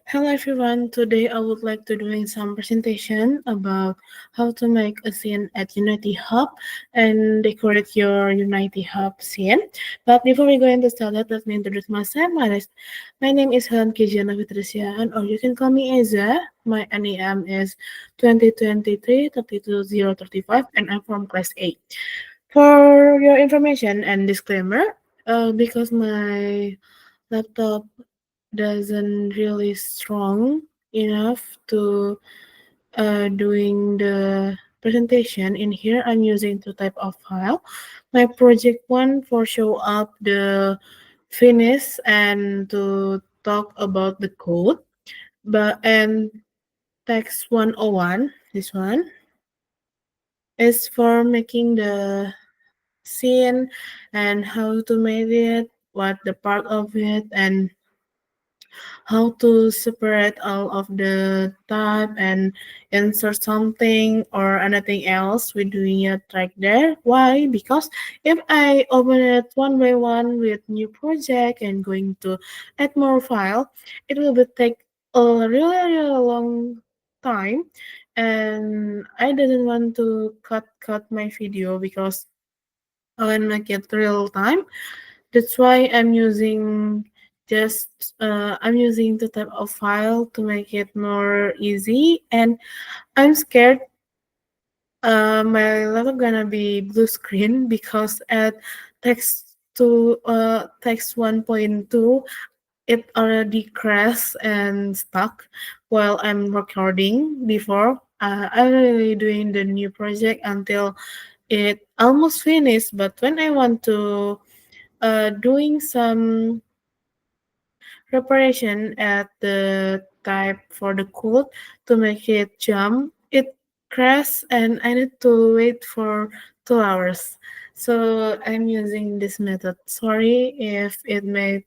Hello everyone. Today I would like to doing some presentation about how to make a scene at Unity Hub and decorate your Unity Hub scene. But before we go into start that, let me introduce myself. My name is Helen Kijana Fitrisian, or you can call me Eza. My NEM is 2023 32035 and I'm from class A. For your information and disclaimer, because my laptop doesn't really strong enough to doing the presentation. In here I'm using two type of file. My project one for show up the finish and to talk about the code, but and text 101, this one is for making the scene and how to make it, what the part of it, and how to separate all of the tab and insert something or anything else we're doing it right there. Why? Because if I open it one by one with new project and going to add more file, it will be take a really long time, and I didn't want to cut my video because I want to make it real time. That's why I'm using the type of file to make it more easy, and I'm scared my laptop gonna be blue screen because at text 1.2 it already crashed and stuck while I'm recording before. I'm really doing the new project until it almost finished, but when I want to doing some preparation at the type for the code to make it jump. It crashed and I need to wait for 2 hours. So I'm using this method. Sorry if it made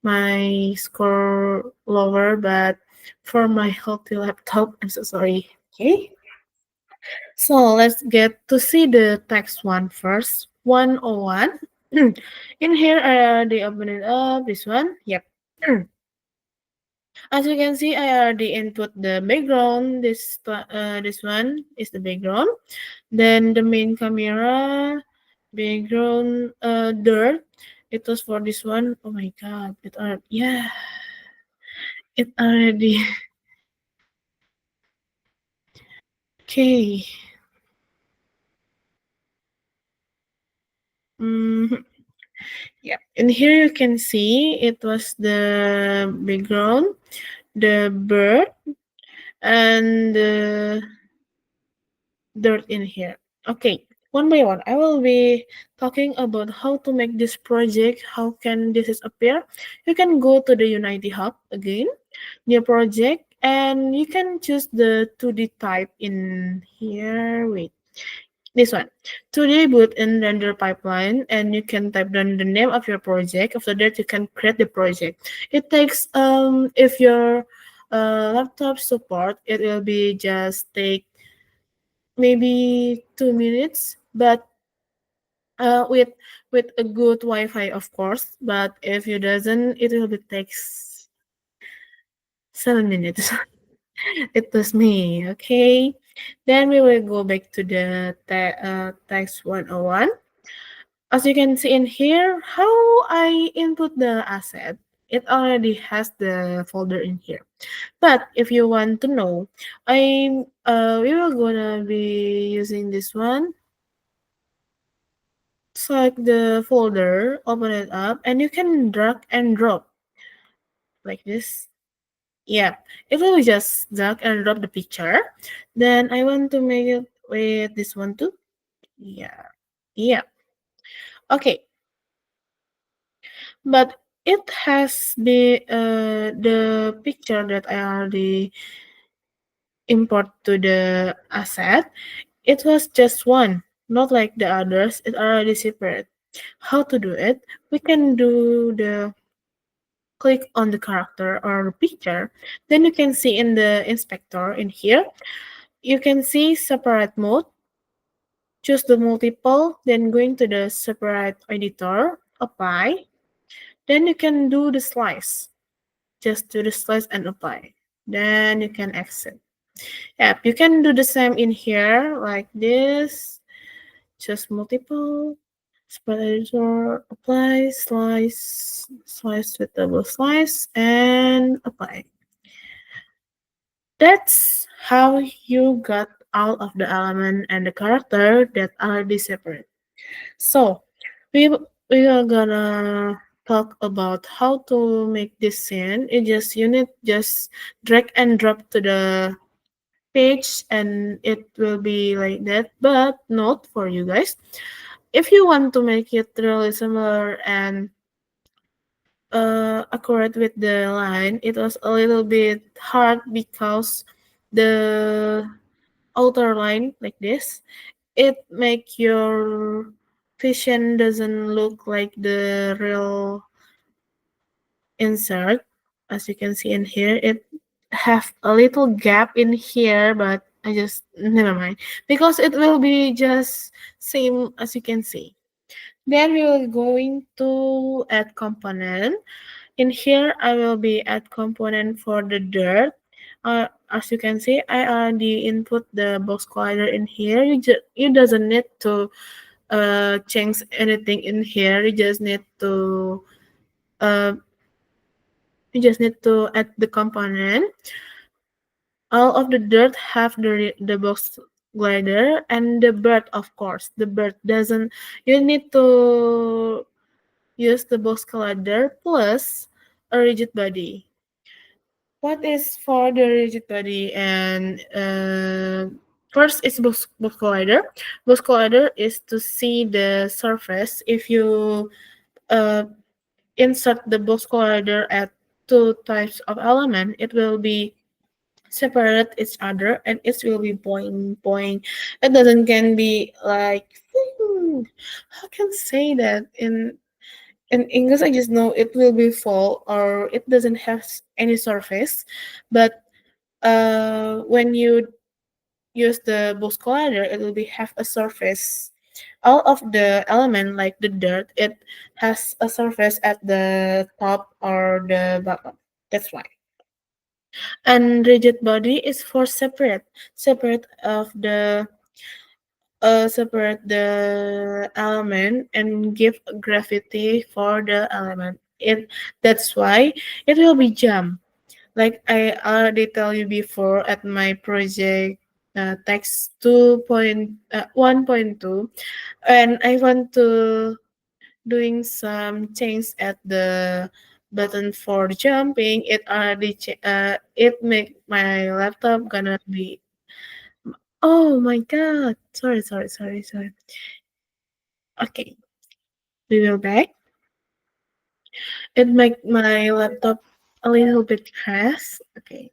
my score lower, but for my healthy laptop, I'm so sorry. Okay. So let's get to see the text one first. 101. In here, I already opened it up. This one. Yep. As you can see, I already input the background. This one is the background. Then the main camera, background, dirt. It was for this one. Oh my god! It already. Okay. Mm, yeah. And here you can see it was the background, the bird, and the dirt in here. Okay, one by one, I will be talking about how to make this project. How can this is appear? You can go to the Unity Hub again, new project, and you can choose the 2D type in here. Wait, this one, 2D boot in render pipeline, and you can type down the name of your project. After that, you can create the project. It takes if your laptop support, it will be just take maybe 2 minutes, but with a good Wi-Fi, of course. But if you doesn't, it will be takes 7 minutes. It was me, okay. Then we will go back to the text 101. As you can see in here, how I input the asset. It already has the folder in here. But if you want to know, we will gonna be using this one. Select the folder, open it up, and you can drag and drop like this. Yeah, it will just drag and drop the picture. Then I want to make it with this one too. Yeah, yeah. Okay, but it has the picture that I already import to the asset. It was just one, not like the others. It already separate. How to do it? We can do the click on the character or picture, then you can see in the inspector in here, you can see separate mode, choose the multiple, then going to the separate editor, apply, then you can do the slice. just do the slice and apply. Then you can exit. Yep, you can do the same in here like this. Just multiple. Spread editor, apply, slice, slice with double slice, and apply. That's how you got all of the element and the character that are separate. So we are gonna talk about how to make this scene. It just you need just drag and drop to the page and it will be like that. But note for you guys, if you want to make it really similar and accurate with the line, it was a little bit hard because the outer line like this, it make your vision doesn't look like the real insert. As you can see in here, it have a little gap in here, but I just never mind because it will be just same as you can see. Then we will going to add component. In here, I will be add component for the dirt. As you can see, I already input the box collider in here. You doesn't need to change anything in here. Uh, you just need to add the component. All of the dirt have the box glider and the bird, of course. The bird doesn't. You need to use the box glider plus a rigid body. What is for the rigid body and first is box collider. Box collider is to see the surface. If you uh, insert the box collider at two types of element, it will be separate each other and it will be boing boing. It doesn't can be like how can say that in English, I just know it will be fall or it doesn't have any surface. But when you use the box collider, it will be have a surface. All of the element like the dirt, it has a surface at the top or the bottom. That's why. And rigid body is for separate of the separate the element and give gravity for the element. That's why it will be jump. Like I already tell you before at my project text 1.2 and I want to doing some change at the button for jumping. It make my laptop gonna be oh my god, sorry. Okay, we will back. It make my laptop a little bit crash. Okay.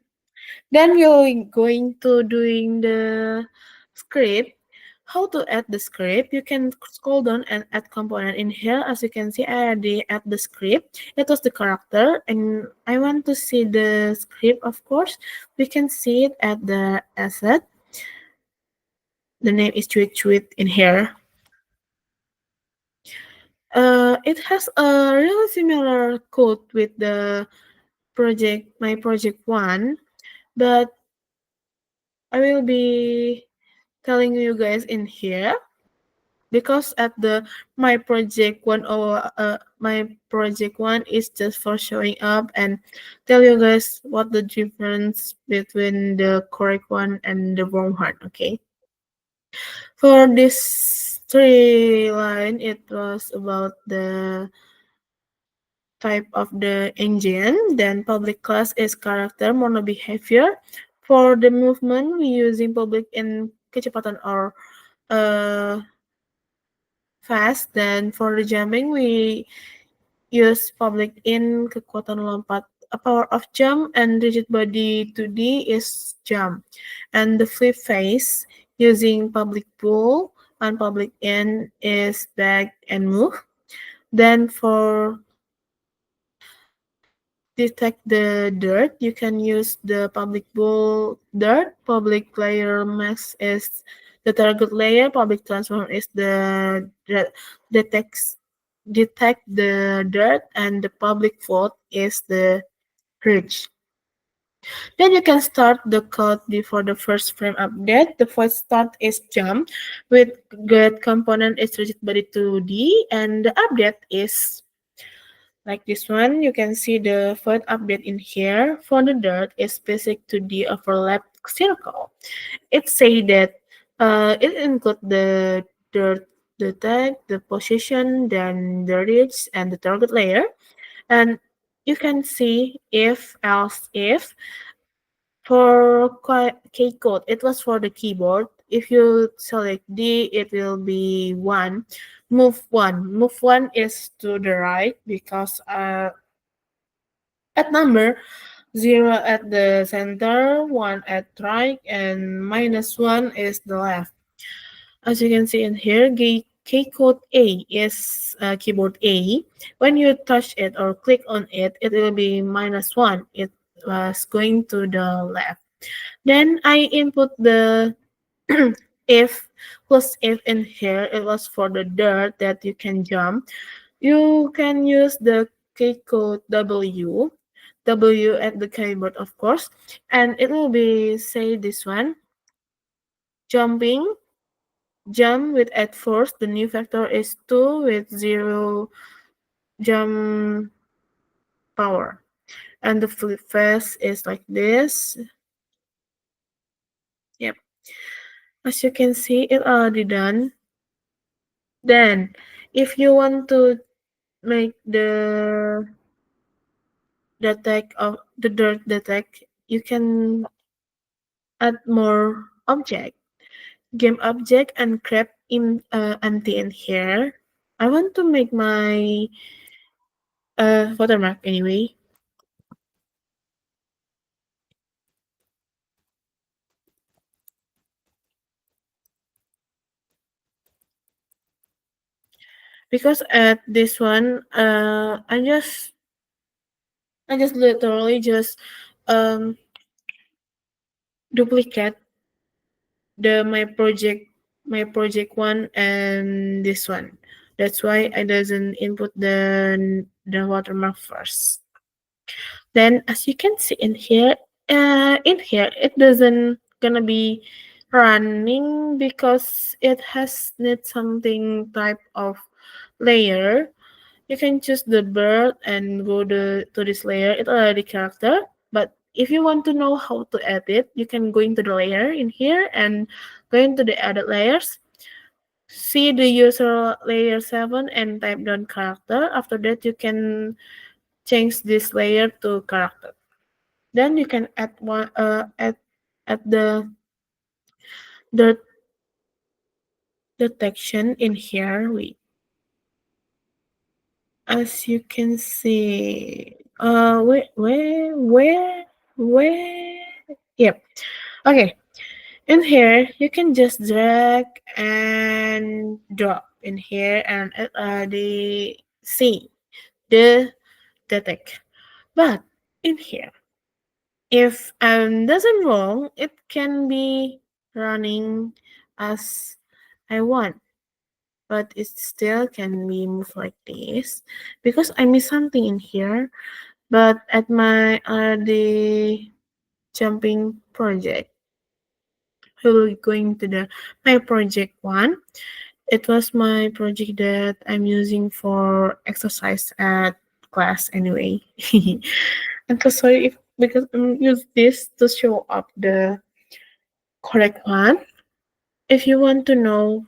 Then we're going to doing the script. How to add the script? You can scroll down and add component in here. As you can see, I already add the script. It was the character, and I want to see the script. Of course, we can see it at the asset. The name is tweet in here. It has a really similar code with the my project one, but I will be telling you guys in here because at the my project one is just for showing up and tell you guys what the difference between the correct one and the wrong one. Okay, for this three line, it was about the type of the engine. Then public class is character mono behavior. For the movement, we using public in kecepatan or uh, fast. Then for the jumping, we use public in kekuatan lompat. A power of jump and rigid body 2D is jump. And the flip face using public pull and public in is back and move. Then for detect the dirt, you can use the public bool dirt. Public layer mask is the target layer. Public transform is the detects detect the dirt, and the public float is the reach. Then you can start the code before the first frame update. The first start is jump with get component is rigid body 2D and the update is like this one. You can see the first update in here. For the dirt is basic 2D overlap circle. It say that it include the dirt, the tag, the position, then the reach and the target layer. And you can see if else if for K-code, it was for the keyboard. If you select D, it will be 1. Move 1. Move 1 is to the right because at number 0 at the center, 1 at right, and -1 is the left. As you can see in here, K-code A is keyboard A. When you touch it or click on it, it will be -1. It was going to the left. Then I input the if plus if in here. It was for the dirt that you can jump. You can use the K code W at the keyboard, of course, and it will be say this one jumping jump with at first the new factor is 2 with 0 jump power, and the flip fast is like this. Yep, as you can see, it already done. Then, if you want to make the tag of the dirt the tag, you can add more object, game object, and grab in empty in here. I want to make my watermark anyway. Because at this one, I just literally just um duplicate the my project one and this one. That's why I doesn't input the watermark first. Then as you can see in here it doesn't gonna be running because it has need something type of layer. You can choose the bird and go to this layer. It already character. But if you want to know how to edit, you can go into the layer in here and go into the edit layers. See the user layer 7 and type down character. After that, you can change this layer to character. Then you can add the detection in here. As you can see, where? Yep. Okay. In here, you can just drag and drop in here and see the detect. But in here, if doesn't wrong, it can be running as I want, but it still can be moved like this because I miss something in here. But at my the jumping project, we will going to the my project one. It was my project that I'm using for exercise at class anyway. I'm so sorry if because I'm use this to show up the correct one. If you want to know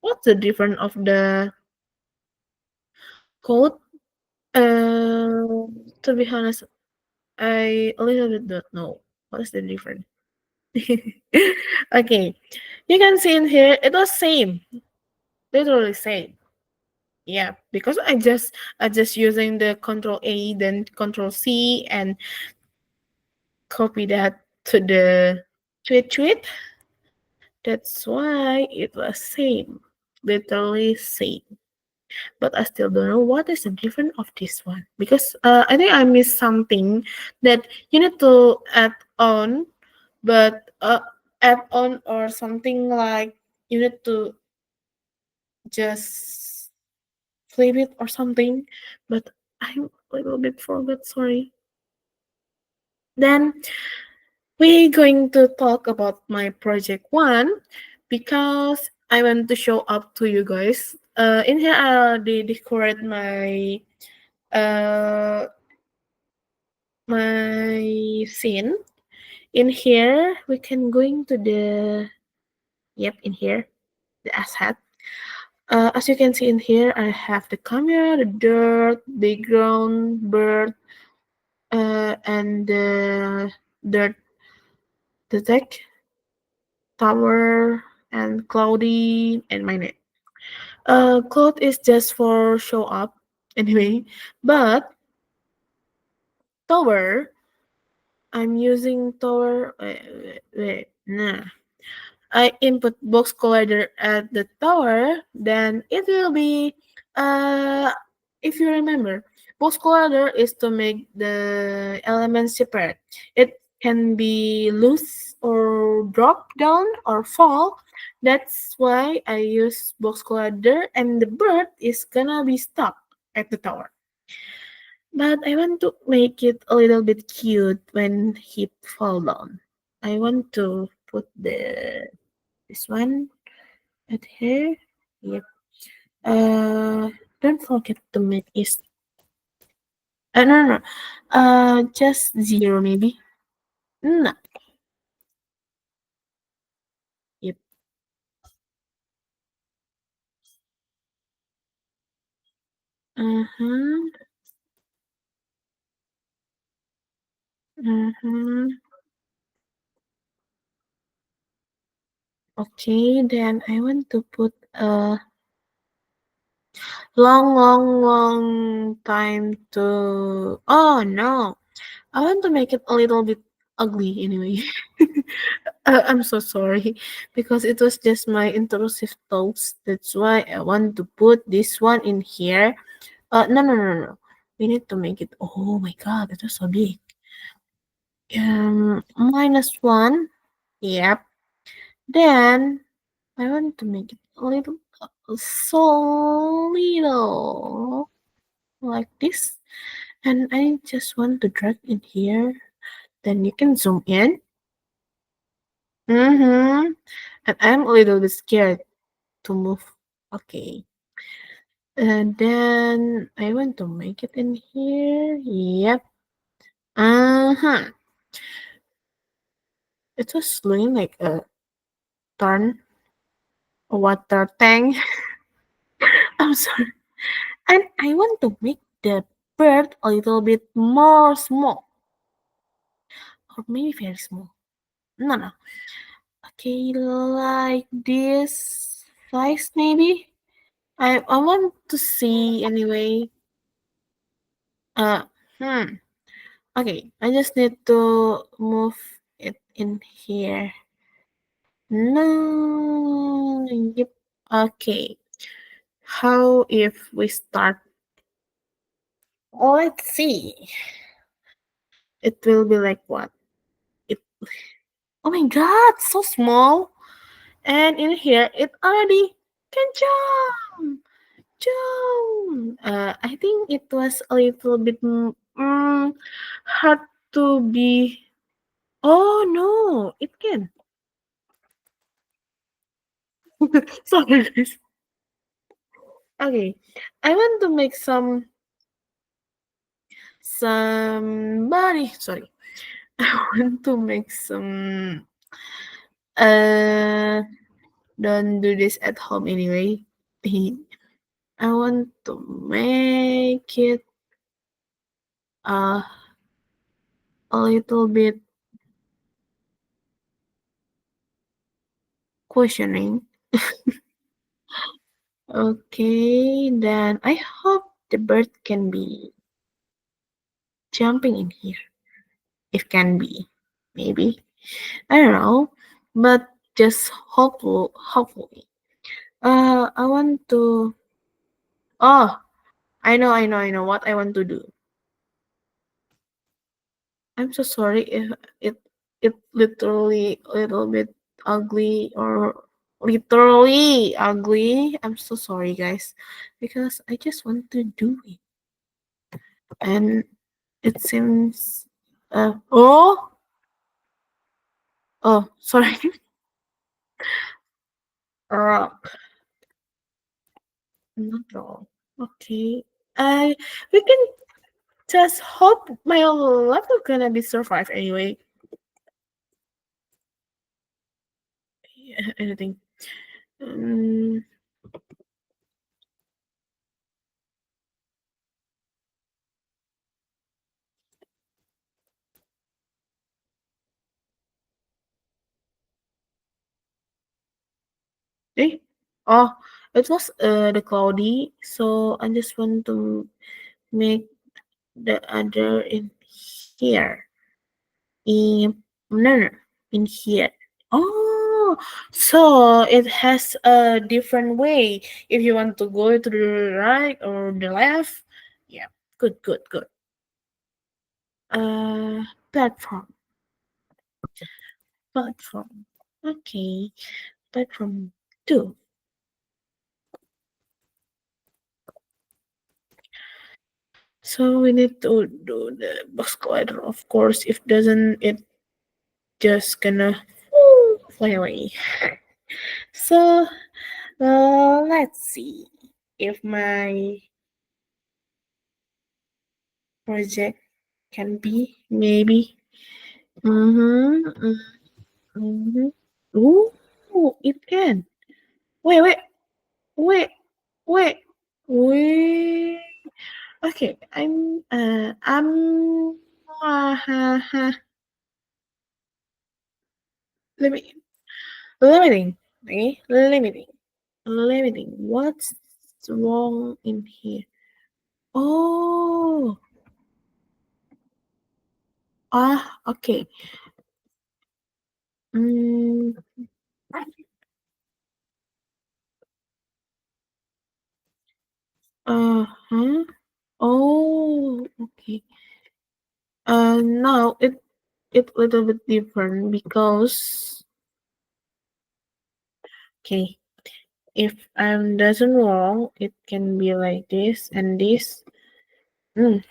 what's the difference of the code, to be honest, I a little bit don't know what is the difference. Okay, you can see in here it was same, literally same. Yeah, because I just using the Control A then Control C and copy that to the tweet. That's why it was same, literally same. But I still don't know what is the difference of this one because I think I missed something that you need to add on, but add on or something like you need to just flip it or something. But I'm a little bit forgot. Sorry. Then we're going to talk about my project one because I want to show up to you guys. In here, they decorate uh my scene. In here, we can going to the in here the asset. As you can see in here, I have the camera, the dirt, background, bird, and the dirt, the deck, tower, and cloudy, and my name. Cloud is just for show up, anyway. But tower, I'm using tower. Nah. I input box collider at the tower, then it will be uh if you remember, box collider is to make the elements separate. It can be loose or drop down or fall. That's why I use box collider and the bird is gonna be stuck at the tower. But I want to make it a little bit cute when he fall down. I want to put this one at here. Yep. Don't forget to make is. No. Just zero maybe. No. Yep. Uh-huh. Uh-huh. Okay, then I want to put a long time to. Oh no! I want to make it a little bit ugly anyway. I'm so sorry because it was just my intrusive thoughts. That's why I want to put this one in here. No. We need to make it. Oh my god, it was so big. Minus one. Yep. Then I want to make it a little, so little, like this. And I just want to drag in here. Then you can zoom in. Mm-hmm. And I'm a little bit scared to move. Okay. And then I want to make it in here. Yep. Uh-huh. It was looking like a turn, a water tank. I'm sorry. And I want to make the bird a little bit more small. Or maybe very small. No. Okay, like this size maybe. I want to see anyway. Uh hmm. Okay, I just need to move it in here. No, yep. Okay. How if we start? Let's see. It will be like what? It. Oh my God, so small. And in here, it already can jump. Jump. I think it was a little bit hard to be. Oh no, it can. Sorry, guys. Okay, I want to make somebody. Sorry, I want to make some. Uh, don't do this at home anyway. I want to make it uh, a little bit questioning. Okay, then I hope the bird can be jumping in here. If can be, maybe. I don't know, but just hopefully. I want to. Oh, I know what I want to do. I'm so sorry if it literally a little bit ugly or literally ugly. I'm so sorry, guys, because I just want to do it, and it seems. Oh, oh, sorry. Rock, not wrong. Okay. I we can just hope my laptop gonna be survive anyway. Yeah, anything. Um, eh? Oh, it was the cloudy, so I just want to make the other in here. In no, no, in here. Oh, so it has a different way if you want to go to the right or the left. Yeah, good, good, good. Uh, platform, platform. Okay, platform two. So we need to do the box collider, of course. If doesn't, it just gonna fly away. So let's see if my project can be maybe. Mm-hmm. Mm-hmm. Ooh, it can. Wait, wait, wait, wait, wait. Okay, uh, let me, limiting, okay, limiting. What's wrong in here? Oh, okay. Mm, huh. Oh, okay. Now it little bit different because okay, if I'm doesn't wrong, it can be like this and this. Mm.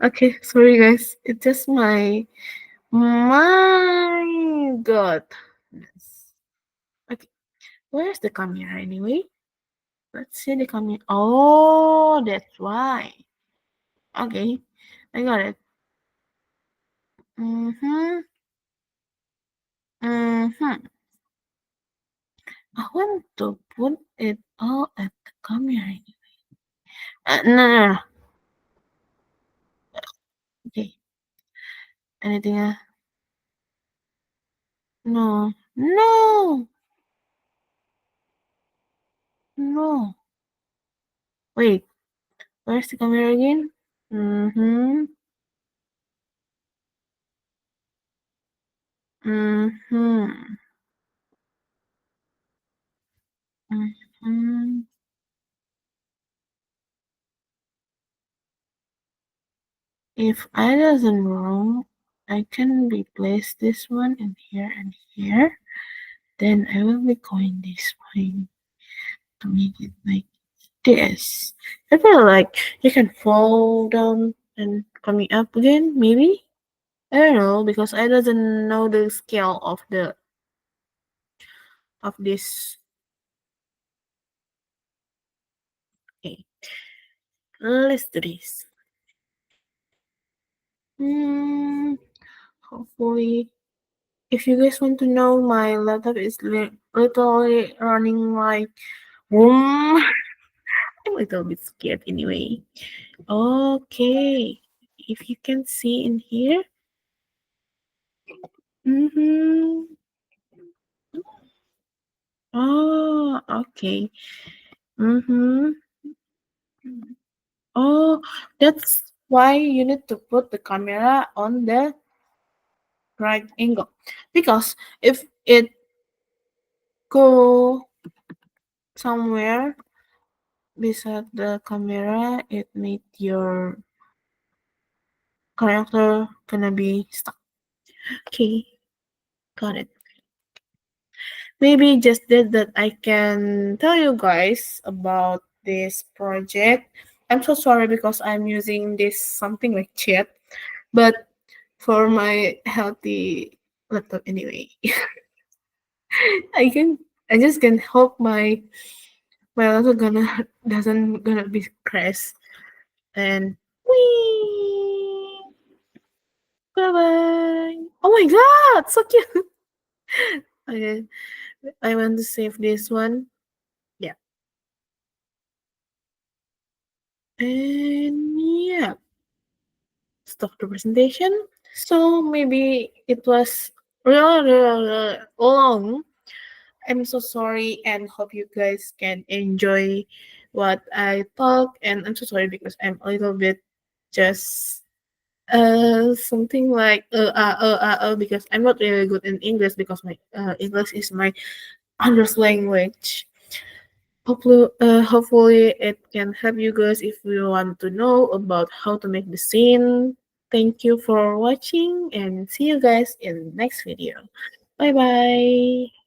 Okay, sorry guys. It's just my god. Okay, where's the camera anyway? Let's see the camera. Oh, that's why. Okay, I got it. Mm-hmm. Mm-hmm. I want to put it all at the camera. No, no, no. Okay. Anything else? No. No. No. Wait. Where's the camera again? Mm-hmm. Mm-hmm. Mm-hmm. If I doesn't wrong, I can replace this one in here and here. Then I will be going this way to make it like this. I feel like you can fall down and coming up again, maybe? I don't know because I doesn't know the scale of this. Okay, let's do this. Hmm. Hopefully, if you guys want to know, my laptop is literally running like boom. I'm a little bit scared anyway. Okay, if you can see in here. Mm-hmm. Oh, okay. Mm-hmm. Oh, that's why you need to put the camera on the right angle. Because if it go somewhere beside the camera, it made your character gonna be stuck. Okay, got it. Maybe just that I can tell you guys about this project. I'm so sorry because I'm using this something like chat, but for my healthy laptop anyway. I can I just can hope my laptop gonna doesn't gonna be crash and wee bye bye. Oh my god, so cute. Okay, I want to save this one. Yeah, and yeah, stop the presentation. So maybe it was really long. I'm so sorry and hope you guys can enjoy what I talk. And I'm so sorry because I'm a little bit just something like because I'm not really good in English because my English is my Anders language. Hopefully it can help you guys if you want to know about how to make the scene. Thank you for watching and see you guys in the next video. Bye bye.